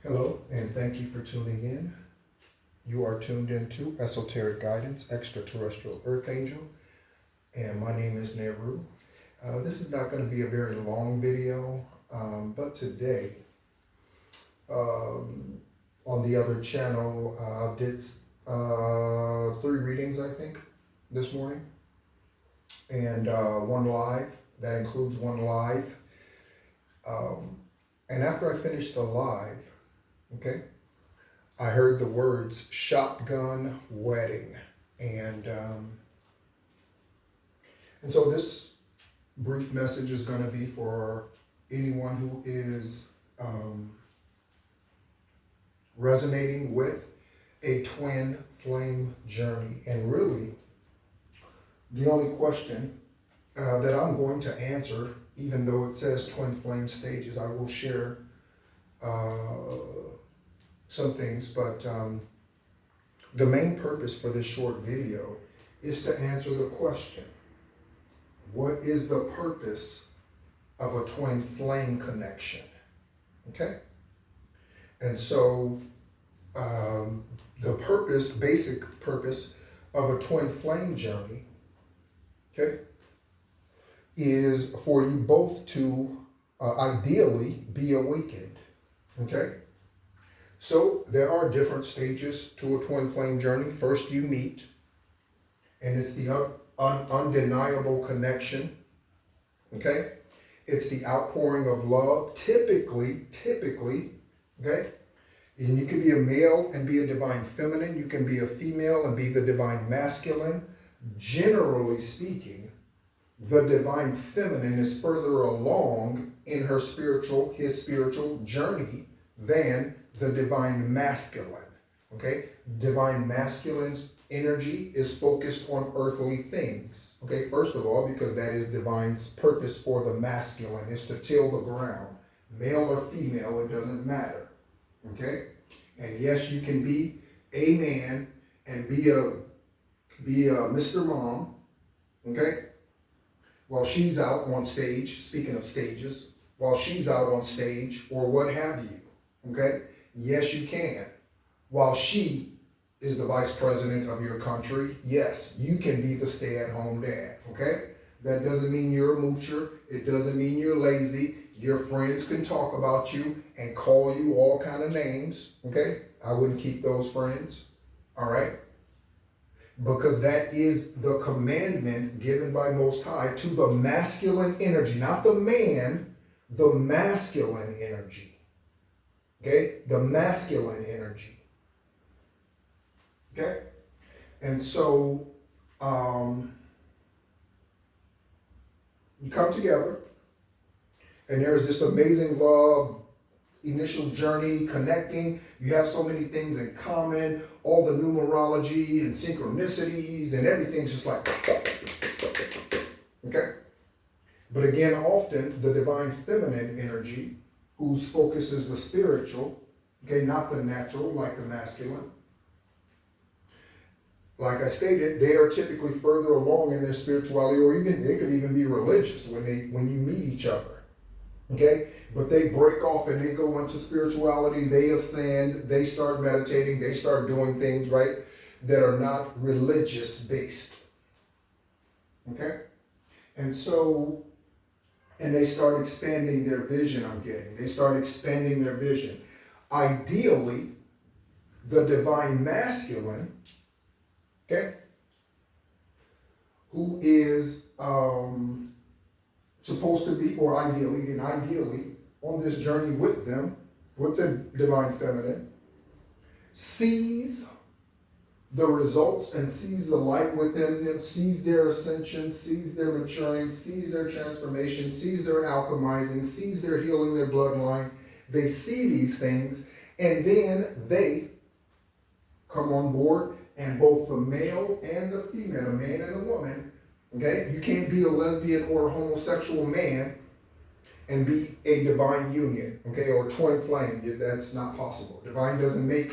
Hello, and thank you for tuning in. You are tuned into Esoteric Guidance, Extraterrestrial Earth Angel, and my name is Nehru. This is not going to be a very long video, but today, on the other channel, I did 3 readings, I think, this morning, and one live. That includes one live. And after I finished the live, okay, I heard the words shotgun wedding. And so this brief message is going to be for anyone who is resonating with a twin flame journey. And really, the only question that I'm going to answer, even though it says twin flame stages, I will share some things, but the main purpose for this short video is to answer the question, what is the purpose of a twin flame connection? Okay? And so the purpose, basic purpose of a twin flame journey, okay, is for you both to ideally be awakened. Okay? So there are different stages to a twin flame journey. First you meet, and it's the undeniable connection. Okay? It's the outpouring of love, typically, okay? And you can be a male and be a divine feminine. You can be a female and be the divine masculine. Generally speaking, the divine feminine is further along in his spiritual journey than the divine masculine. Okay? Divine masculine's energy is focused on earthly things. Okay? First of all, because that is divine's purpose for the masculine, is to till the ground. Male or female, it doesn't matter. Okay? And yes, you can be a man and be a Mr. Mom. Okay? While she's out on stage, speaking of stages, while she's out on stage or what have you, okay? Yes, you can. While she is the vice president of your country, yes, you can be the stay-at-home dad, okay? That doesn't mean you're a moocher. It doesn't mean you're lazy. Your friends can talk about you and call you all kind of names, okay? I wouldn't keep those friends, all right? Because that is the commandment given by Most High to the masculine energy, not the man, the masculine energy. Okay? The masculine energy. Okay? And so, you come together, and there's this amazing love, initial journey, connecting. You have so many things in common, all the numerology and synchronicities and everything's just like, okay? But again, often the divine feminine energy, whose focus is the spiritual, okay, not the natural like the masculine. Like I stated, they are typically further along in their spirituality, or even they could even be religious when you meet each other. Okay, but they break off and they go into spirituality, they ascend, they start meditating, they start doing things, right, that are not religious based. Okay, and so, and they start expanding their vision, they start expanding their vision. Ideally, the divine masculine, okay, who is supposed to be, or ideally, on this journey with them, with the divine feminine, sees the results and sees the light within them, sees their ascension, sees their maturing, sees their transformation, sees their alchemizing, sees their healing their bloodline. They see these things, and then they come on board, and both the male and the female, a man and a woman, okay? You can't be a lesbian or a homosexual man and be a divine union, okay, or twin flame. That's not possible. Divine doesn't make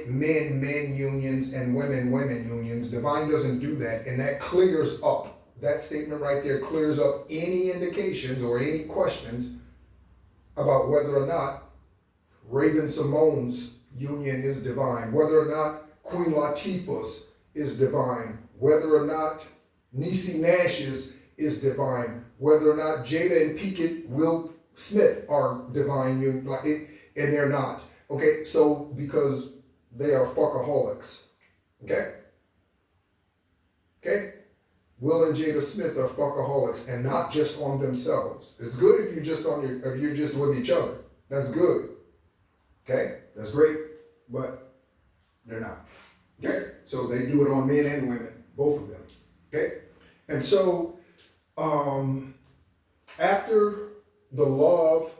men unions and women unions. Divine doesn't do that, and that clears up. That statement right there clears up any indications or any questions about whether or not Raven Simone's union is divine, whether or not Queen Latifah's is divine, whether or not Niecy Nash's is divine, whether or not Jada and Pinkett Will Smith are divine, and they're not. Okay, so because they are fuckaholics. Okay? Okay? Will and Jada Smith are fuckaholics, and not just on themselves. It's good if you're just with each other. That's good. Okay? That's great, but they're not. Okay? So they do it on men and women, both of them. Okay? And so after the love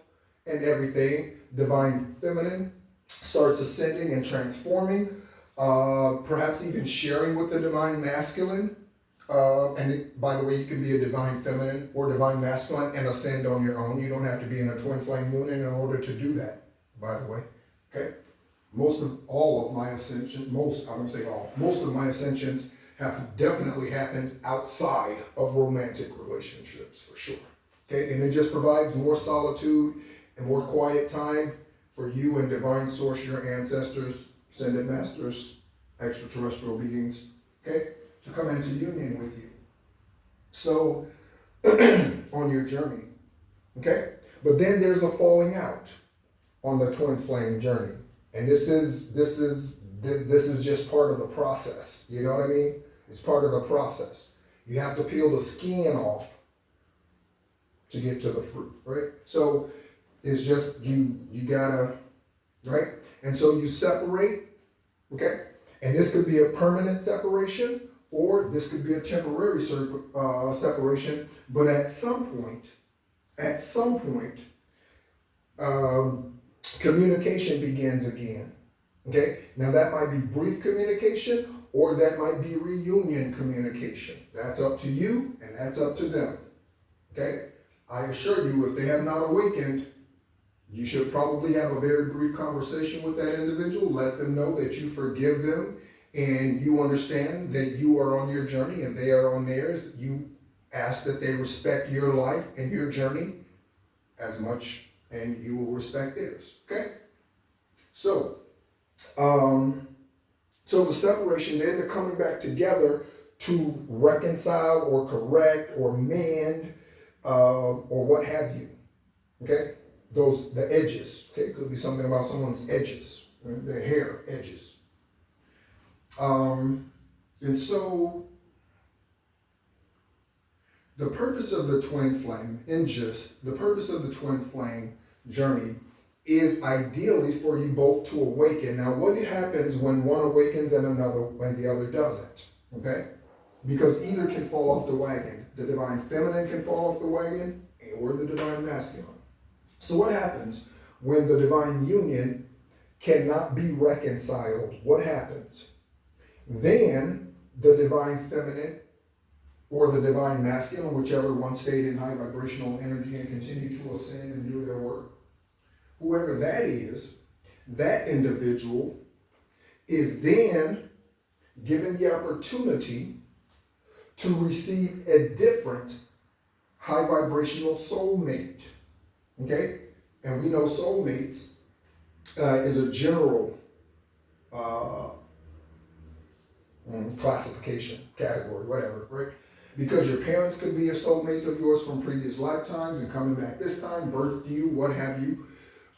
and everything, divine feminine starts ascending and transforming, perhaps even sharing with the divine masculine. By the way, you can be a divine feminine or divine masculine and ascend on your own. You don't have to be in a twin flame union in order to do that, by the way. Okay? Most of my ascensions have definitely happened outside of romantic relationships, for sure. Okay? And it just provides more solitude and more quiet time for you and divine source, your ancestors, ascended masters, extraterrestrial beings, okay, to come into union with you. So, on your journey, okay? But then there's a falling out on the twin flame journey. And this is just part of the process. You know what I mean? It's part of the process. You have to peel the skin off to get to the fruit, right? So it's just you gotta, right? And so you separate, okay? And this could be a permanent separation, or this could be a temporary separation. But at some point, communication begins again. Okay? Now that might be brief communication, or that might be reunion communication. That's up to you, and that's up to them. Okay? I assure you, if they have not awakened, you should probably have a very brief conversation with that individual. Let them know that you forgive them and you understand that you are on your journey and they are on theirs. You ask that they respect your life and your journey as much, and you will respect theirs. Okay? So, the separation, then they're coming back together to reconcile or correct or mend or what have you. Okay? The edges. Okay? Could be something about someone's edges, right? Their hair edges. And so the purpose of the twin flame, the purpose of the twin flame journey is ideally for you both to awaken. Now, what happens when one awakens and the other doesn't? Okay? Because either can fall off the wagon. The divine feminine can fall off the wagon, or the divine masculine. So what happens when the divine union cannot be reconciled? What happens? Then the divine feminine or the divine masculine, whichever one stayed in high vibrational energy and continue to ascend and do their work, whoever that is, that individual is then given the opportunity to receive a different high vibrational soulmate. Okay? And we know soulmates is a general classification, category, whatever, right? Because your parents could be a soulmate of yours from previous lifetimes and coming back this time, birthed you, what have you.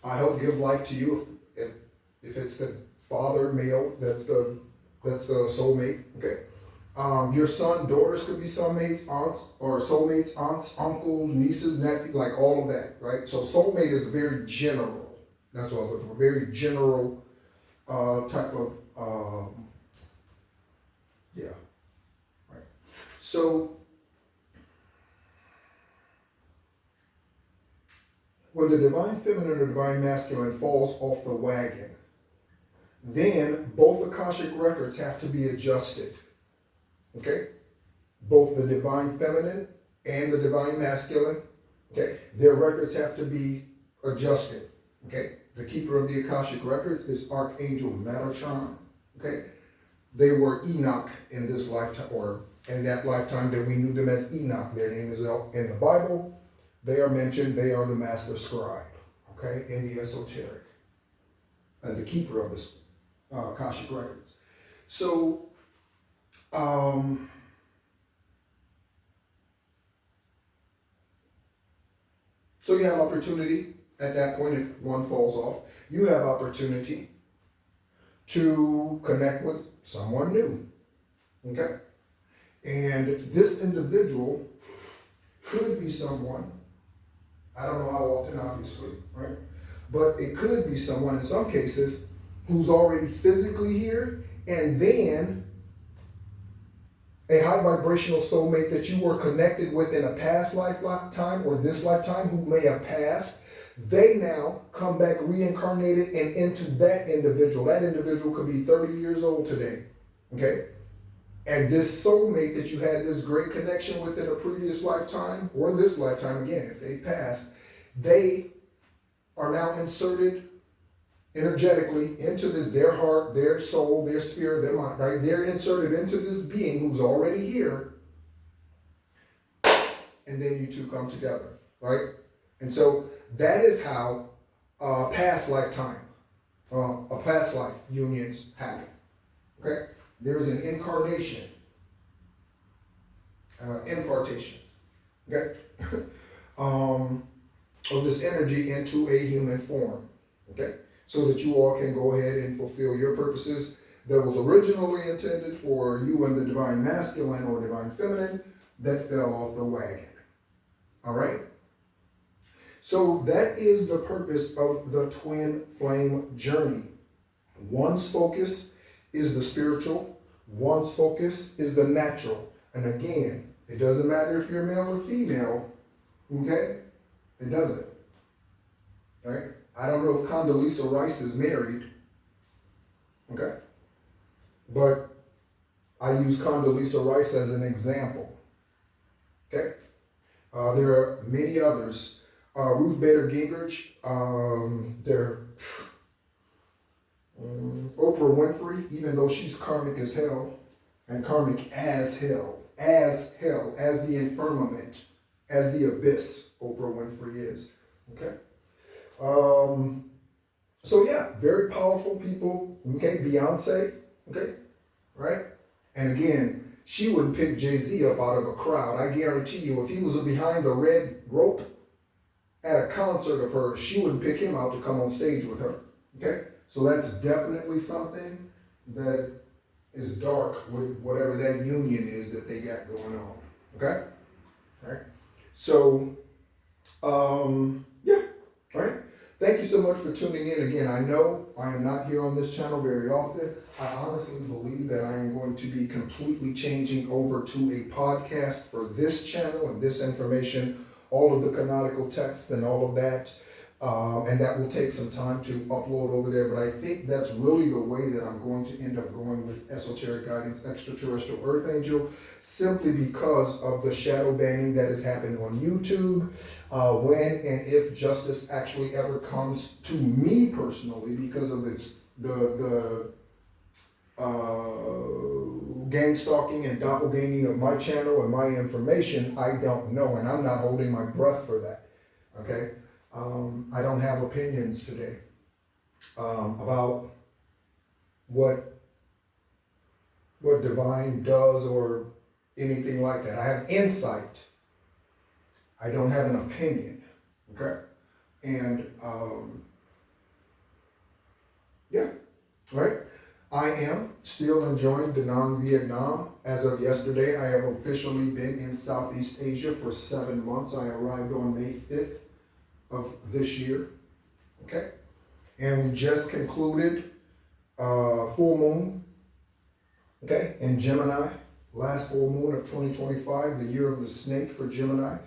I help give life to you. If it's the father, male, that's the soulmate, okay? Your son, daughters could be soulmates, aunts, uncles, nieces, nephews, like all of that, right? So soulmate is very general. That's what I was looking for. Very general type of, right. So when the divine feminine or divine masculine falls off the wagon, then both Akashic records have to be adjusted. Okay? Both the divine feminine and the divine masculine, okay? Their records have to be adjusted. Okay? The keeper of the Akashic records is Archangel Metatron. Okay? They were Enoch in this lifetime, or in that lifetime that we knew them as Enoch. Their name is in the Bible. They are mentioned. They are the master scribe, okay, in the esoteric. and the keeper of this Akashic records. So, so you have opportunity at that point. If one falls off, you have opportunity to connect with someone new. Okay? And this individual could be someone, I don't know how often, obviously, right? But it could be someone in some cases who's already physically here, and then a high vibrational soulmate that you were connected with in a past lifetime or this lifetime who may have passed. They now come back reincarnated and into that individual. That individual could be 30 years old today. Okay? And this soulmate that you had this great connection with in a previous lifetime, or this lifetime again, if they passed, they are now inserted energetically into this, their heart, their soul, their spirit, their mind, right? They're inserted into this being who's already here. And then you two come together, right? And so that is how past life unions happen, okay? There's an incarnation, impartation, okay, of this energy into a human form, okay, so that you all can go ahead and fulfill your purposes that was originally intended for you and the divine masculine or divine feminine that fell off the wagon, all right? So that is the purpose of the twin flame journey. One's focus is the spiritual, one's focus is the natural. And again, it doesn't matter if you're male or female, okay? It doesn't, right? I don't know if Condoleezza Rice is married, okay? But I use Condoleezza Rice as an example, okay? There are many others. Ruth Bader Gingrich, Oprah Winfrey, even though she's karmic as hell, and karmic as hell, as the infirmament, as the abyss, Oprah Winfrey is, okay? So yeah, very powerful people, okay? Beyonce, okay, right? And again, she wouldn't pick Jay-Z up out of a crowd. I guarantee you, if he was behind the red rope at a concert of hers, she wouldn't pick him out to come on stage with her, okay? So that's definitely something that is dark with whatever that union is that they got going on, okay? All right. So, yeah, all right. Thank you so much for tuning in. Again, I know I am not here on this channel very often. I honestly believe that I am going to be completely changing over to a podcast for this channel and this information, all of the canonical texts and all of that. And that will take some time to upload over there, but I think that's really the way that I'm going to end up going with Esoteric Guidance Extraterrestrial Earth Angel, simply because of the shadow banning that has happened on YouTube. When and if justice actually ever comes to me personally, because of the gang stalking and doppelganging of my channel and my information, I don't know, and I'm not holding my breath for that, okay? I don't have opinions today about what divine does or anything like that. I have insight. I don't have an opinion, okay? And yeah, right? I am still enjoying Da Nang, Vietnam. As of yesterday, I have officially been in Southeast Asia for 7 months. I arrived on May 5th. Of this year, okay? And we just concluded full moon, okay, in Gemini, last full moon of 2025, the year of the snake for Gemini.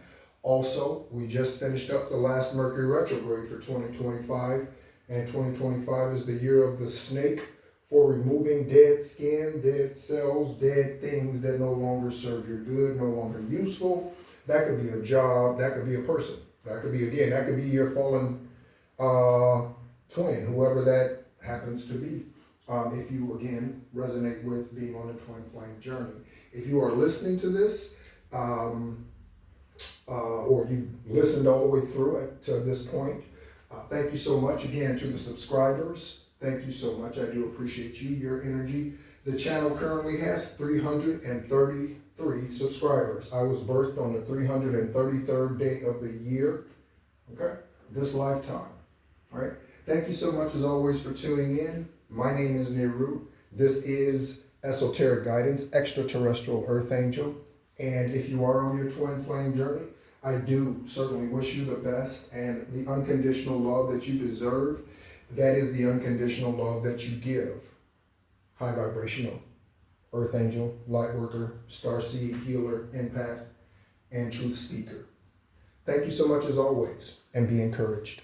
Also, we just finished up the last Mercury retrograde for 2025, and 2025 is the year of the snake for removing dead skin, dead cells, dead things that no longer serve your good, no longer useful. That could be a job, that could be a person. That could be, again, that could be your fallen twin, whoever that happens to be. If you, again, resonate with being on the twin flame journey. If you are listening to this, or you listened all the way through it to this point, thank you so much again to the subscribers. Thank you so much. I do appreciate you, your energy. The channel currently has 333 subscribers. I was birthed on the 333rd day of the year, okay? This lifetime, all right? Thank you so much as always for tuning in. My name is Niru. This is Esoteric Guidance, Extraterrestrial Earth Angel. And if you are on your twin flame journey, I do certainly wish you the best and the unconditional love that you deserve. That is the unconditional love that you give. High vibrational, Earth Angel, Light Worker, Starseed, Healer, Empath, and Truth Speaker. Thank you so much as always, and be encouraged.